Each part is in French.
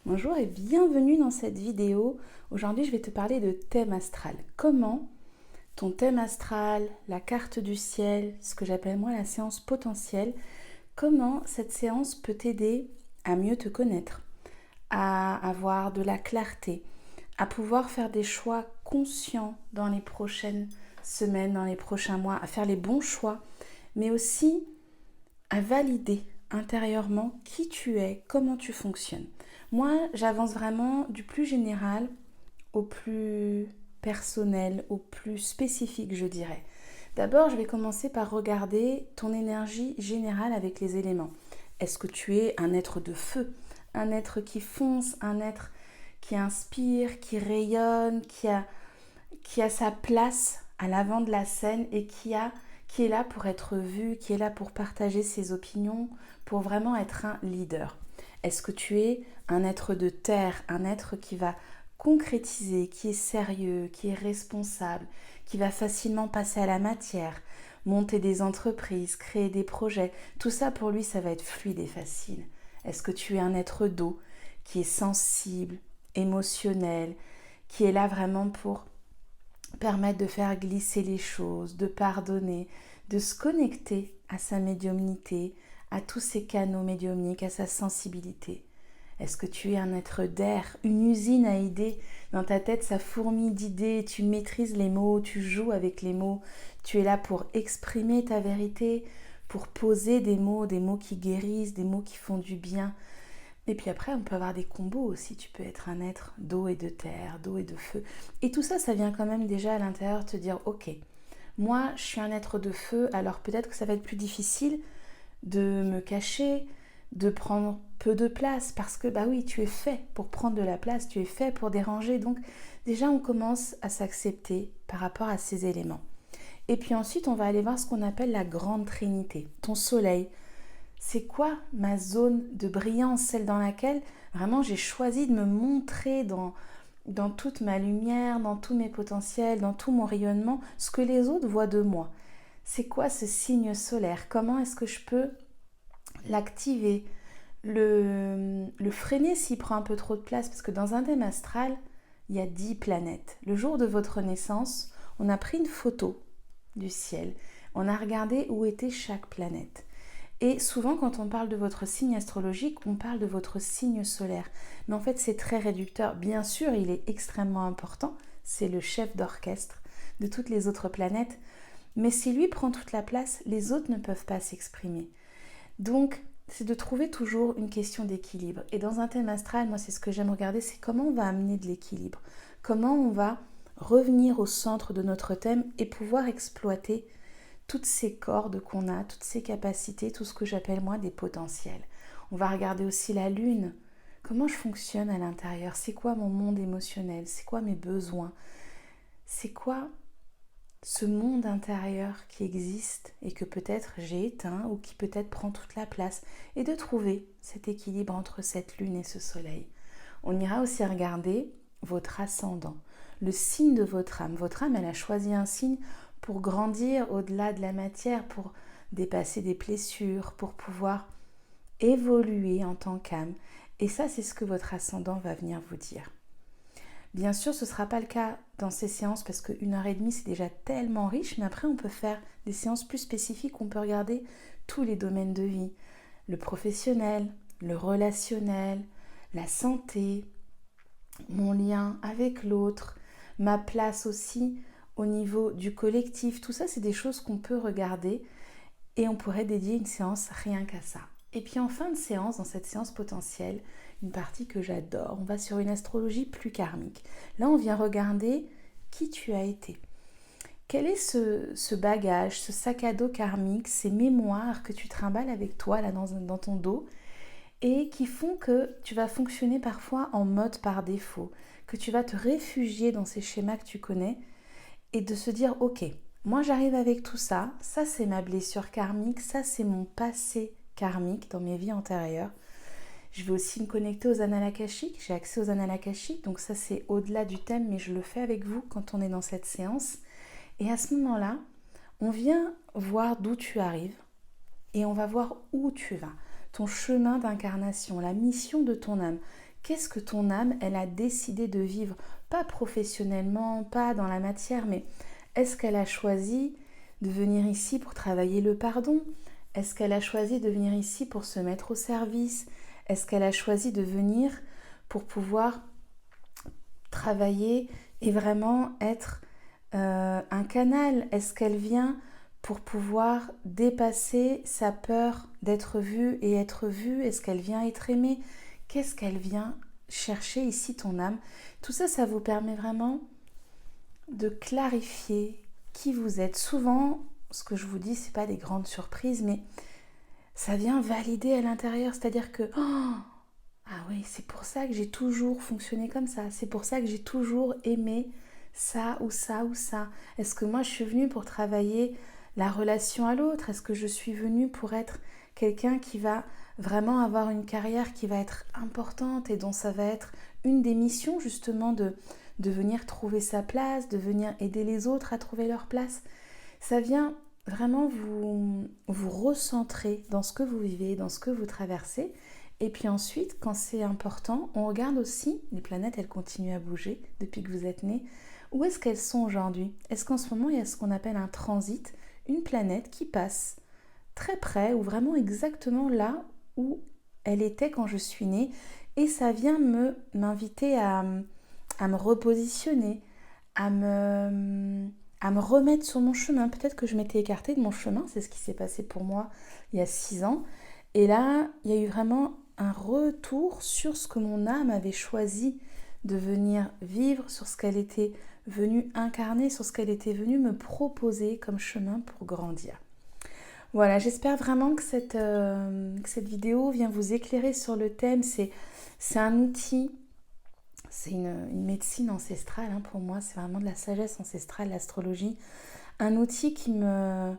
Bonjour et bienvenue dans cette vidéo. Aujourd'hui, je vais te parler de thème astral. Comment ton thème astral, la carte du ciel, ce que j'appelle moi la séance potentielle, comment cette séance peut t'aider à mieux te connaître, à avoir de la clarté, à pouvoir faire des choix conscients dans les prochaines semaines, dans les prochains mois, à faire les bons choix, mais aussi à valider intérieurement qui tu es, comment tu fonctionnes. Moi, j'avance vraiment du plus général au plus personnel, au plus spécifique, je dirais. D'abord, je vais commencer par regarder ton énergie générale avec les éléments. Est-ce que tu es un être de feu, un être qui fonce, un être qui inspire, qui rayonne, qui a sa place à l'avant de la scène et qui est là pour être vu, qui est là pour partager ses opinions, pour vraiment être un leader. Est-ce que tu es un être de terre, un être qui va concrétiser, qui est sérieux, qui est responsable, qui va facilement passer à la matière, monter des entreprises, créer des projets, tout ça pour lui ça va être fluide et facile. Est-ce que tu es un être d'eau qui est sensible, émotionnel, qui est là vraiment pour permettre de faire glisser les choses, de pardonner, de se connecter à sa médiumnité, à tous ses canaux médiumniques, à sa sensibilité. Est-ce que tu es un être d'air, une usine à idées? Dans ta tête, ça fourmille d'idées, tu maîtrises les mots, tu joues avec les mots, tu es là pour exprimer ta vérité, pour poser des mots qui guérissent, des mots qui font du bien. Et puis après, on peut avoir des combos aussi. Tu peux être un être d'eau et de terre, d'eau et de feu. Et tout ça, ça vient quand même déjà à l'intérieur te dire, ok, moi, je suis un être de feu, alors peut-être que ça va être plus difficile de me cacher, de prendre peu de place, parce que bah oui, tu es fait pour prendre de la place, tu es fait pour déranger. Donc déjà, on commence à s'accepter par rapport à ces éléments. Et puis ensuite, on va aller voir ce qu'on appelle la grande trinité, ton soleil. C'est quoi ma zone de brillance, celle dans laquelle vraiment j'ai choisi de me montrer dans toute ma lumière, dans tous mes potentiels, dans tout mon rayonnement, ce que les autres voient de moi. C'est quoi ce signe solaire? Comment est-ce que je peux l'activer, le freiner s'il prend un peu trop de place? Parce que dans un thème astral, il y a 10 planètes. Le jour de votre naissance, on a pris une photo du ciel. On a regardé où était chaque planète. Et souvent, quand on parle de votre signe astrologique, on parle de votre signe solaire. Mais en fait, c'est très réducteur. Bien sûr, il est extrêmement important. C'est le chef d'orchestre de toutes les autres planètes. Mais si lui prend toute la place, les autres ne peuvent pas s'exprimer. Donc, c'est de trouver toujours une question d'équilibre. Et dans un thème astral, moi, c'est ce que j'aime regarder, c'est comment on va amener de l'équilibre. Comment on va revenir au centre de notre thème et pouvoir exploiter toutes ces cordes qu'on a, toutes ces capacités, tout ce que j'appelle moi des potentiels. On va regarder aussi la lune. Comment je fonctionne à l'intérieur? C'est quoi mon monde émotionnel? C'est quoi mes besoins? C'est quoi ce monde intérieur qui existe et que peut-être j'ai éteint ou qui peut-être prend toute la place? Et de trouver cet équilibre entre cette lune et ce soleil. On ira aussi regarder votre ascendant, le signe de votre âme. Votre âme, elle a choisi un signe pour grandir au-delà de la matière, pour dépasser des blessures, pour pouvoir évoluer en tant qu'âme. Et ça, c'est ce que votre ascendant va venir vous dire. Bien sûr, ce ne sera pas le cas dans ces séances parce qu'une heure et demie, c'est déjà tellement riche, mais après, on peut faire des séances plus spécifiques, on peut regarder tous les domaines de vie, le professionnel, le relationnel, la santé, mon lien avec l'autre, ma place aussi au niveau du collectif. Tout ça, c'est des choses qu'on peut regarder et on pourrait dédier une séance rien qu'à ça. Et puis en fin de séance, dans cette séance potentielle, une partie que j'adore, on va sur une astrologie plus karmique. Là, on vient regarder qui tu as été. Quel est ce bagage, ce sac à dos karmique, ces mémoires que tu trimbales avec toi là dans ton dos et qui font que tu vas fonctionner parfois en mode par défaut, que tu vas te réfugier dans ces schémas que tu connais et de se dire ok, moi j'arrive avec tout ça, ça c'est ma blessure karmique, ça c'est mon passé karmique dans mes vies antérieures. Je vais aussi me connecter aux annales akashiques, j'ai accès aux annales akashiques, donc ça c'est au-delà du thème, mais je le fais avec vous quand on est dans cette séance. Et à ce moment-là, on vient voir d'où tu arrives et on va voir où tu vas, ton chemin d'incarnation, la mission de ton âme. Qu'est-ce que ton âme, elle a décidé de vivre? Pas professionnellement, pas dans la matière, mais est-ce qu'elle a choisi de venir ici pour travailler le pardon? Est-ce qu'elle a choisi de venir ici pour se mettre au service? Est-ce qu'elle a choisi de venir pour pouvoir travailler et vraiment être un canal? Est-ce qu'elle vient pour pouvoir dépasser sa peur d'être vue et être vue? Est-ce qu'elle vient être aimée? Qu'est-ce qu'elle vient chercher ici, ton âme? Tout ça, ça vous permet vraiment de clarifier qui vous êtes. Souvent, ce que je vous dis, c'est pas des grandes surprises, mais ça vient valider à l'intérieur. C'est-à-dire que ah oui, c'est pour ça que j'ai toujours fonctionné comme ça. C'est pour ça que j'ai toujours aimé ça ou ça ou ça. Est-ce que moi je suis venue pour travailler la relation à l'autre? Est-ce que je suis venue pour être quelqu'un qui va vraiment avoir une carrière qui va être importante et dont ça va être une des missions justement de venir trouver sa place, de venir aider les autres à trouver leur place? Ça vient vraiment vous recentrer dans ce que vous vivez, dans ce que vous traversez. Et puis ensuite, quand c'est important, on regarde aussi, les planètes, elles continuent à bouger depuis que vous êtes né. Où est-ce qu'elles sont aujourd'hui? Est-ce qu'en ce moment, il y a ce qu'on appelle un transit, une planète qui passe très près ou vraiment exactement là où elle était quand je suis née? Et ça vient m'inviter à me repositionner, à me remettre sur mon chemin. Peut-être que je m'étais écartée de mon chemin, c'est ce qui s'est passé pour moi il y a 6 ans. Et là, il y a eu vraiment un retour sur ce que mon âme avait choisi de venir vivre, sur ce qu'elle était venue incarner, sur ce qu'elle était venue me proposer comme chemin pour grandir. Voilà, j'espère vraiment que cette vidéo vient vous éclairer sur le thème. C'est un outil, c'est une médecine ancestrale pour moi, c'est vraiment de la sagesse ancestrale, l'astrologie. Un outil qui me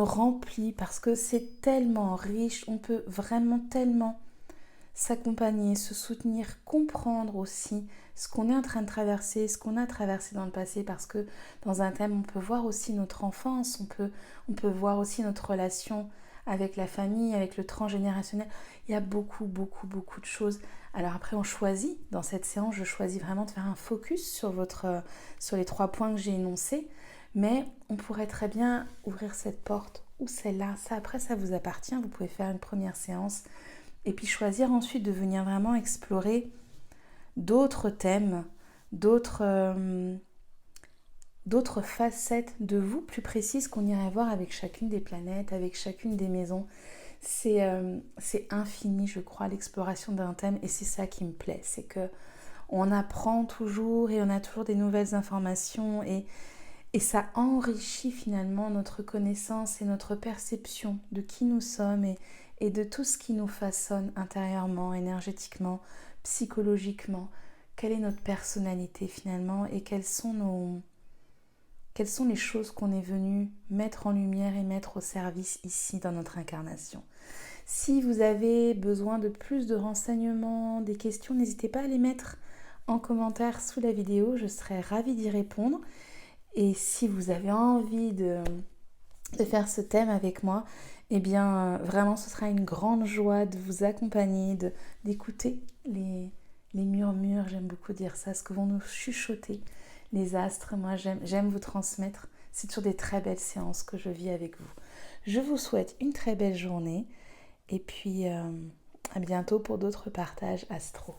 remplit parce que c'est tellement riche, on peut vraiment tellement s'accompagner, se soutenir, comprendre aussi ce qu'on est en train de traverser, ce qu'on a traversé dans le passé, parce que dans un thème, on peut voir aussi notre enfance, on peut voir aussi notre relation avec la famille, avec le transgénérationnel. Il y a beaucoup, beaucoup, beaucoup de choses. Alors après, on choisit, dans cette séance, je choisis vraiment de faire un focus sur les 3 points que j'ai énoncés, mais on pourrait très bien ouvrir cette porte ou celle-là. Ça, après, ça vous appartient. Vous pouvez faire une première séance et puis choisir ensuite de venir vraiment explorer d'autres thèmes, d'autres facettes de vous plus précises qu'on irait voir avec chacune des planètes, avec chacune des maisons. C'est infini, je crois, l'exploration d'un thème, et c'est ça qui me plaît. C'est que on apprend toujours et on a toujours des nouvelles informations, et ça enrichit finalement notre connaissance et notre perception de qui nous sommes et de tout ce qui nous façonne intérieurement, énergétiquement, psychologiquement. Quelle est notre personnalité finalement et quelles sont les choses qu'on est venu mettre en lumière et mettre au service ici dans notre incarnation. Si vous avez besoin de plus de renseignements, des questions, n'hésitez pas à les mettre en commentaire sous la vidéo, je serai ravie d'y répondre. Et si vous avez envie de faire ce thème avec moi, eh bien vraiment ce sera une grande joie de vous accompagner, d'écouter les murmures, j'aime beaucoup dire ça, ce que vont nous chuchoter les astres. Moi j'aime vous transmettre, c'est toujours des très belles séances que je vis avec vous. Je vous souhaite une très belle journée et puis à bientôt pour d'autres partages astro.